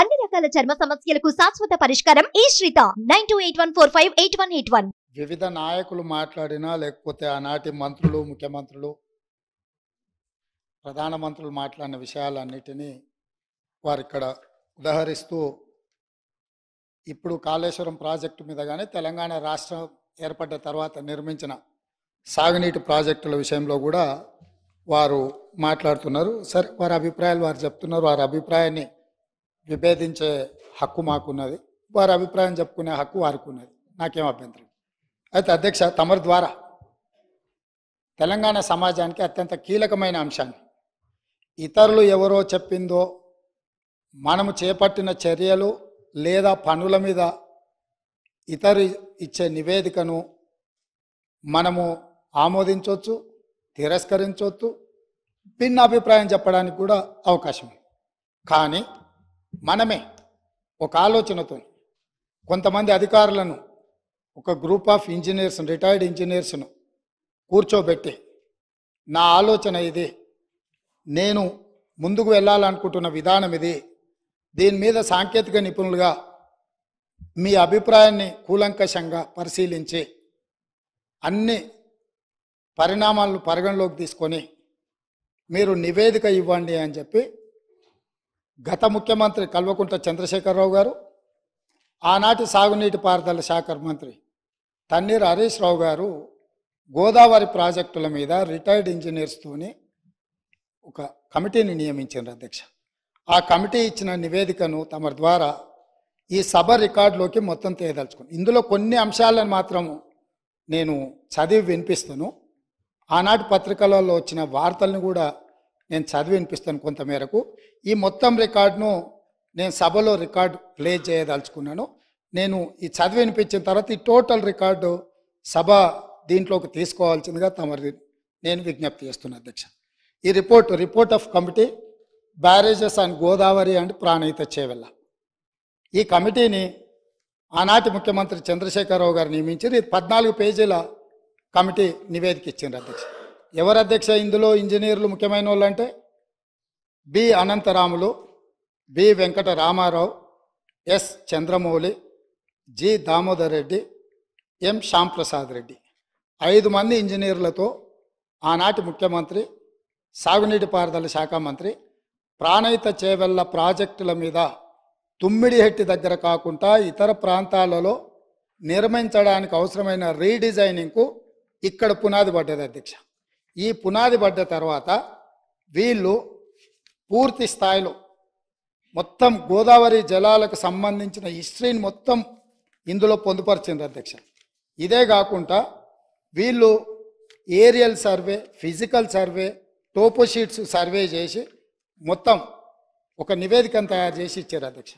అన్ని రకాల చర్మ సమస్యలకు శాశ్వత పరిష్కారం ఈ శ్రీత 9281458181. వివిధ నాయకులు మాట్లాడినా లేకపోతే ఆనాటి మంత్రులు, ముఖ్యమంత్రులు, ప్రధానమంత్రులు మాట్లాడిన విషయాలన్నిటినీ వారు ఇక్కడ ఉదహరిస్తూ ఇప్పుడు కాళేశ్వరం ప్రాజెక్టు మీద కానీ తెలంగాణ రాష్ట్రం ఏర్పడ్డ తర్వాత నిర్మించిన సాగునీటి ప్రాజెక్టుల విషయంలో కూడా వారు మాట్లాడుతున్నారు. సరే, వారి అభిప్రాయాలు వారు చెప్తున్నారు. వారి అభిప్రాయాన్ని విభేదించే హక్కు మాకున్నది, వారి అభిప్రాయం చెప్పుకునే హక్కు వారికి ఉన్నది, నాకేం అభ్యంతరం. అయితే అధ్యక్ష, తమరి ద్వారా తెలంగాణ సమాజానికి అత్యంత కీలకమైన అంశాన్ని, ఇతరులు ఎవరో చెప్పిందో మనము చేపట్టిన చర్యలు లేదా పనుల మీద ఇతరు ఇచ్చే నివేదికను మనము ఆమోదించవచ్చు, తిరస్కరించవచ్చు, భిన్న అభిప్రాయం చెప్పడానికి కూడా అవకాశం ఉంది. కానీ మనమే ఒక ఆలోచనతో కొంతమంది అధికారులను, ఒక గ్రూప్ ఆఫ్ ఇంజనీర్స్, రిటైర్డ్ ఇంజనీర్స్ను కూర్చోబెట్టి నా ఆలోచన ఇది, నేను ముందుకు వెళ్ళాలనుకుంటున్న విధానం ఇది, దీని మీద సాంకేతిక నిపుణులుగా మీ అభిప్రాయాన్ని కూలంకషంగా పరిశీలించి అన్ని పరిణామాలను పరిగణలోకి తీసుకొని మీరు నివేదిక ఇవ్వండి అని చెప్పి గత ముఖ్యమంత్రి కల్వకుంట్ల చంద్రశేఖరరావు గారు, ఆనాటి సాగునీటి పారుదల శాఖ మంత్రి తన్నీర్ హరీష్ రావు గారు గోదావరి ప్రాజెక్టుల మీద రిటైర్డ్ ఇంజనీర్స్తోని ఒక కమిటీని నియమించారు అధ్యక్ష. ఆ కమిటీ ఇచ్చిన నివేదికను తమ ద్వారా ఈ సభ రికార్డులోకి మొత్తం తేదలుచుకుని ఇందులో కొన్ని అంశాలను మాత్రం నేను చదివి వినిపిస్తాను. ఆనాటి పత్రికలలో వచ్చిన వార్తలను కూడా నేను చదివి వినిపిస్తాను కొంతమేరకు. ఈ మొత్తం రికార్డును నేను సభలో రికార్డు ప్లే చేయదలుచుకున్నాను. నేను ఈ చదివి వినిపించిన తర్వాత ఈ టోటల్ రికార్డు సభ దీంట్లోకి తీసుకోవాల్సిందిగా తమరి నేను విజ్ఞప్తి చేస్తున్నాను అధ్యక్ష. ఈ report of committee barrages and Godavari and Pranahita Chevella, ఈ కమిటీని ఆనాటి ముఖ్యమంత్రి చంద్రశేఖరరావు గారు నియమించారు. ఇది 14 పేజీల కమిటీ నివేదిక ఇచ్చింది అధ్యక్ష. ఎవరు అధ్యక్ష ఇందులో ఇంజనీర్లు ముఖ్యమైన వాళ్ళు అంటే B Anantharamulu, B Venkata Ramarao, S Chandramouli, G Damodar Reddy, M Shyamprasad Reddy, 5 మంది ఇంజనీర్లతో ఆనాటి ముఖ్యమంత్రి, సాగునీటి పారుదల శాఖ మంత్రి ప్రాణహిత చేవెళ్ళ ప్రాజెక్టుల మీద తుమ్మిడిహెట్టి దగ్గర కాకుండా ఇతర ప్రాంతాలలో నిర్మించడానికి అవసరమైన రీడిజైనింగ్కు ఇక్కడ పునాది పడ్డది అధ్యక్ష. ఈ పునాది పడ్డ తర్వాత వీళ్ళు పూర్తి స్థాయిలో మొత్తం గోదావరి జలాలకు సంబంధించిన హిస్టరీని మొత్తం ఇందులో పొందుపరిచింది అధ్యక్ష. ఇదే కాకుండా వీళ్ళు aerial survey, physical survey, toposheets survey చేసి మొత్తం ఒక నివేదికను తయారు చేసి ఇచ్చారు అధ్యక్ష.